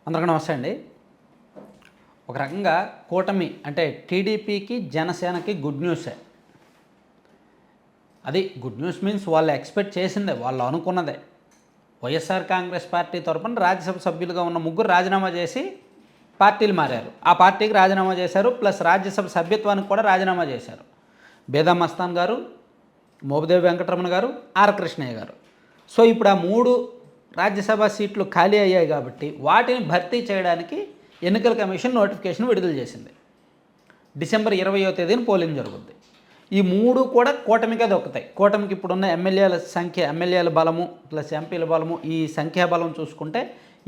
అందరికీ నమస్తే అండి. ఒక రకంగా కూటమి అంటే టీడీపీకి జనసేనకి గుడ్ న్యూసే. అది గుడ్ న్యూస్ మీన్స్ వాళ్ళు ఎక్స్పెక్ట్ చేసిందే, వాళ్ళు అనుకున్నదే. వైఎస్ఆర్ కాంగ్రెస్ పార్టీ తరపున రాజ్యసభ సభ్యులుగా ఉన్న ముగ్గురు రాజీనామా చేసి పార్టీలు మారారు. ఆ పార్టీకి రాజీనామా చేశారు, ప్లస్ రాజ్యసభ సభ్యత్వానికి కూడా రాజీనామా చేశారు. బేదా మస్తాన్ గారు, మోపిదేవి వెంకటరమణ గారు, ఆర్ కృష్ణయ్య గారు. సో ఇప్పుడు ఆ మూడు రాజ్యసభ సీట్లు ఖాళీ అయ్యాయి కాబట్టి వాటిని భర్తీ చేయడానికి ఎన్నికల కమిషన్ నోటిఫికేషన్ విడుదల చేసింది. డిసెంబర్ 20వ తేదీన పోలింగ్ జరుగుద్ది. ఈ మూడు కూడా కూటమికే దొక్కుతాయి. కూటమికి ఇప్పుడున్న ఎమ్మెల్యేల సంఖ్య, ఎమ్మెల్యేల బలము ప్లస్ ఎంపీల బలము, ఈ సంఖ్యాబలం చూసుకుంటే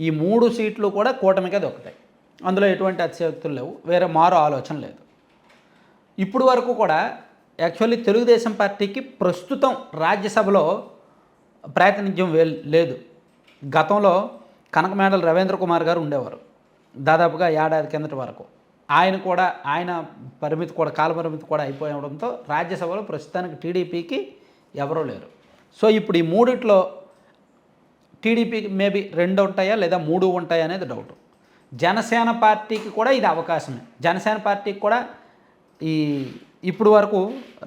ఈ మూడు సీట్లు కూడా కూటమికే దొక్కుతాయి. అందులో ఎటువంటి అతిశయోక్తులు లేవు, వేరే మారు ఆలోచన లేదు. ఇప్పుడు వరకు కూడా యాక్చువల్లీ తెలుగుదేశం పార్టీకి ప్రస్తుతం రాజ్యసభలో ప్రాతినిధ్యం లేదు. గతంలో కనకమేడల రవీంద్ర కుమార్ గారు ఉండేవారు దాదాపుగా ఏడాది కిందటి వరకు. ఆయన పరిమితి కూడా కాలపరిమితి కూడా అయిపోవడంతో రాజ్యసభలో ప్రస్తుతానికి టీడీపీకి ఎవరూ లేరు. సో ఇప్పుడు ఈ మూడిట్లో టీడీపీకి మేబీ 2 ఉంటాయా లేదా 3 ఉంటాయా అనేది డౌట్. జనసేన పార్టీకి కూడా ఇది అవకాశమే. జనసేన పార్టీకి కూడా ఇప్పుడు వరకు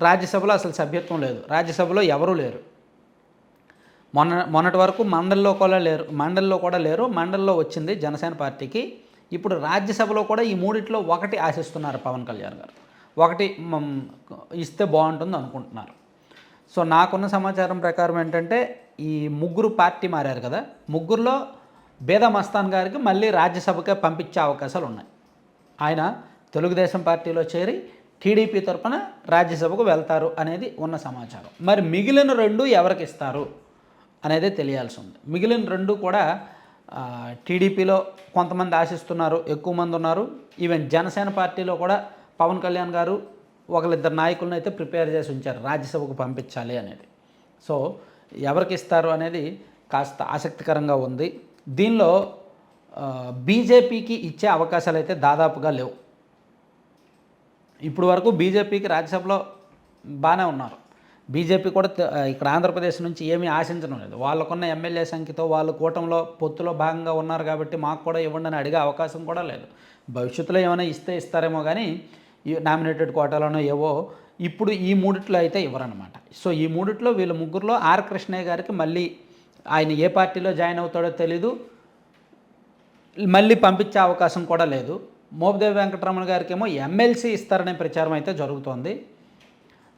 రాజ్యసభలో అసలు సభ్యత్వం లేదు, రాజ్యసభలో ఎవరూ లేరు. మొన్నటి వరకు మండలిలో కూడా లేరు. మండలిలో వచ్చింది జనసేన పార్టీకి. ఇప్పుడు రాజ్యసభలో కూడా ఈ మూడిట్లో ఒకటి ఆశిస్తున్నారు పవన్ కళ్యాణ్ గారు. ఒకటి ఇస్తే బాగుంటుంది అనుకుంటున్నారు. సో నాకున్న సమాచారం ప్రకారం ఏంటంటే ఈ ముగ్గురు పార్టీ మారారు కదా, ముగ్గురులో బేదా మస్తాన్ గారికి మళ్ళీ రాజ్యసభకే పంపించే అవకాశాలు ఉన్నాయి. ఆయన తెలుగుదేశం పార్టీలో చేరి టీడీపీ తరఫున రాజ్యసభకు వెళ్తారు అనేది ఉన్న సమాచారం. మరి మిగిలిన 2 ఎవరికి ఇస్తారు అనేది తెలియాల్సి ఉంది. మిగిలిన 2 కూడా టీడీపీలో కొంతమంది ఆశిస్తున్నారు, ఎక్కువ మంది ఉన్నారు. ఈవెన్ జనసేన పార్టీలో కూడా పవన్ కళ్యాణ్ గారు ఒకళ్ళిద్దరు నాయకులను అయితే ప్రిపేర్ చేసి ఉంచారు రాజ్యసభకు పంపించాలి అనేది. సో ఎవరికి ఇస్తారు అనేది కాస్త ఆసక్తికరంగా ఉంది. దీనిలో బీజేపీకి ఇచ్చే అవకాశాలు అయితే దాదాపుగా లేవు. ఇప్పుడు వరకు బీజేపీకి రాజ్యసభలో బాగానే ఉన్నారు. బీజేపీ కూడా ఇక్కడ ఆంధ్రప్రదేశ్ నుంచి ఏమీ ఆశించడం లేదు. వాళ్ళకున్న ఎమ్మెల్యే సంఖ్యతో వాళ్ళు కూటమిలో పొత్తులో భాగంగా ఉన్నారు కాబట్టి మాకు కూడా ఇవ్వండి అని అడిగే అవకాశం కూడా లేదు. భవిష్యత్తులో ఏమైనా ఇస్తారేమో కానీ నామినేటెడ్ కోటాలోనో ఏవో ఇప్పుడు ఈ మూడిట్లో అయితే ఇవ్వరన్నమాట. సో ఈ మూడిట్లో వీళ్ళ ముగ్గురులో ఆర్ కృష్ణయ్య గారికి మళ్ళీ ఆయన ఏ పార్టీలో జాయిన్ అవుతాడో తెలీదు, మళ్ళీ పంపించే అవకాశం కూడా లేదు. మోపిదేవి వెంకటరమణ గారికి ఏమో ఎమ్మెల్సీ ఇస్తారనే ప్రచారం అయితే జరుగుతోంది.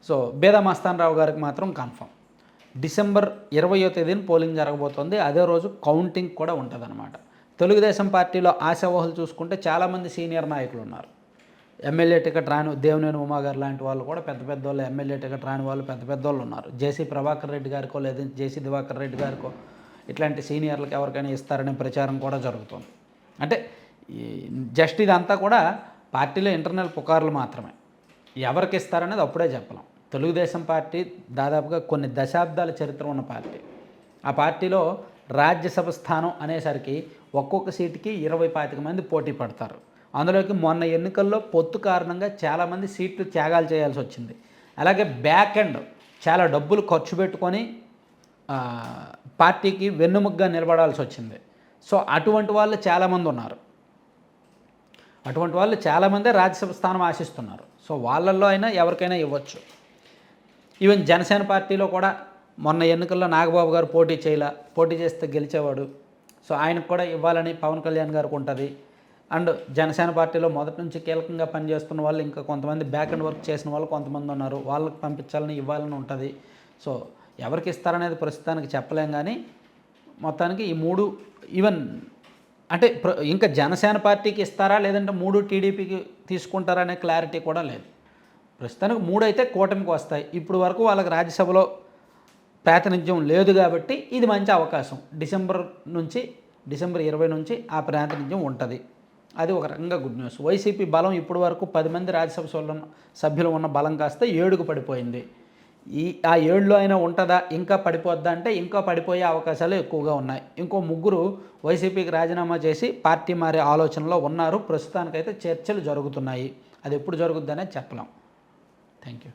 సో బేదా మస్తాన్ రావు గారికి మాత్రం కన్ఫర్మ్ డిసెంబర్ 20వ తేదీన పోలింగ్ జరగబోతోంది. అదే రోజు కౌంటింగ్ కూడా ఉంటుందన్నమాట. తెలుగుదేశం పార్టీలో ఆశావహులు చూసుకుంటే చాలామంది సీనియర్ నాయకులు ఉన్నారు. ఎమ్మెల్యే టికెట్ రాని దేవినేని ఉమా గారు లాంటి వాళ్ళు కూడా పెద్ద వాళ్ళు, ఎమ్మెల్యే టికెట్ రాని వాళ్ళు పెద్ద వాళ్ళు ఉన్నారు. జేసీ ప్రభాకర్ రెడ్డి గారికో లేదా జేసీ దివాకర్ రెడ్డి గారికో ఇట్లాంటి సీనియర్లకు ఎవరికైనా ఇస్తారనే ప్రచారం కూడా జరుగుతుంది. అంటే జస్ట్ ఇదంతా కూడా పార్టీలో ఇంటర్నల్ పుకార్లు మాత్రమే. ఎవరికి ఇస్తారనేది అప్పుడే చెప్పలేం. తెలుగుదేశం పార్టీ దాదాపుగా కొన్ని దశాబ్దాల చరిత్ర ఉన్న పార్టీ. ఆ పార్టీలో రాజ్యసభ స్థానం అనేసరికి ఒక్కొక్క సీటుకి 20-25 మంది పోటీ పడతారు. అందులోకి మొన్న ఎన్నికల్లో పొత్తు కారణంగా చాలామంది సీట్లు త్యాగాలు చేయాల్సి వచ్చింది. అలాగే బ్యాక్ ఎండ్ చాలా డబ్బులు ఖర్చు పెట్టుకొని పార్టీకి వెన్నుముగ్గా నిలబడాల్సి వచ్చింది. సో అటువంటి వాళ్ళు చాలామంది ఉన్నారు. అటువంటి వాళ్ళు చాలామందే రాజ్యసభ స్థానం ఆశిస్తున్నారు. సో వాళ్ళల్లో అయినా ఎవరికైనా ఇవ్వచ్చు. ఈవెన్ జనసేన పార్టీలో కూడా మొన్న ఎన్నికల్లో నాగబాబు గారు పోటీ చేస్తే గెలిచేవాడు. సో ఆయనకు కూడా ఇవ్వాలని పవన్ కళ్యాణ్ గారికి ఉంటుంది. అండ్ జనసేన పార్టీలో మొదటి నుంచి కీలకంగా పనిచేస్తున్న వాళ్ళు ఇంకా కొంతమంది బ్యాక్ అండ్ వర్క్ చేసిన వాళ్ళు కొంతమంది ఉన్నారు. వాళ్ళకి పంపించాలని ఇవ్వాలని ఉంటుంది. సో ఎవరికి ఇస్తారనేది ప్రస్తుతానికి చెప్పలేం. కానీ మొత్తానికి ఈ 3 ఈవెన్ అంటే ఇంకా జనసేన పార్టీకి ఇస్తారా లేదంటే 3 టీడీపీకి తీసుకుంటారా అనే క్లారిటీ కూడా లేదు. ప్రస్తుతానికి 3 అయితే కూటమికి వస్తాయి. ఇప్పుడు వరకు వాళ్ళకి రాజ్యసభలో ప్రాతినిధ్యం లేదు కాబట్టి ఇది మంచి అవకాశం. డిసెంబర్ 20 నుంచి ఆ ప్రాతినిధ్యం ఉంటుంది. అది ఒక రకంగా గుడ్ న్యూస్. వైసీపీ బలం ఇప్పుడు వరకు 10 మంది రాజ్యసభ సభ్యులు ఉన్న బలం కాస్త 7కు పడిపోయింది. ఆ 7లో అయినా ఉంటుందా, ఇంకా పడిపోద్దా అంటే ఇంకా పడిపోయే అవకాశాలు ఎక్కువగా ఉన్నాయి. ఇంకో 3 వైసీపీకి రాజీనామా చేసి పార్టీ మారే ఆలోచనలో ఉన్నారు. ప్రస్తుతానికైతే చర్చలు జరుగుతున్నాయి. అది ఎప్పుడు జరుగుద్దనే చెప్పలేం. Thank you.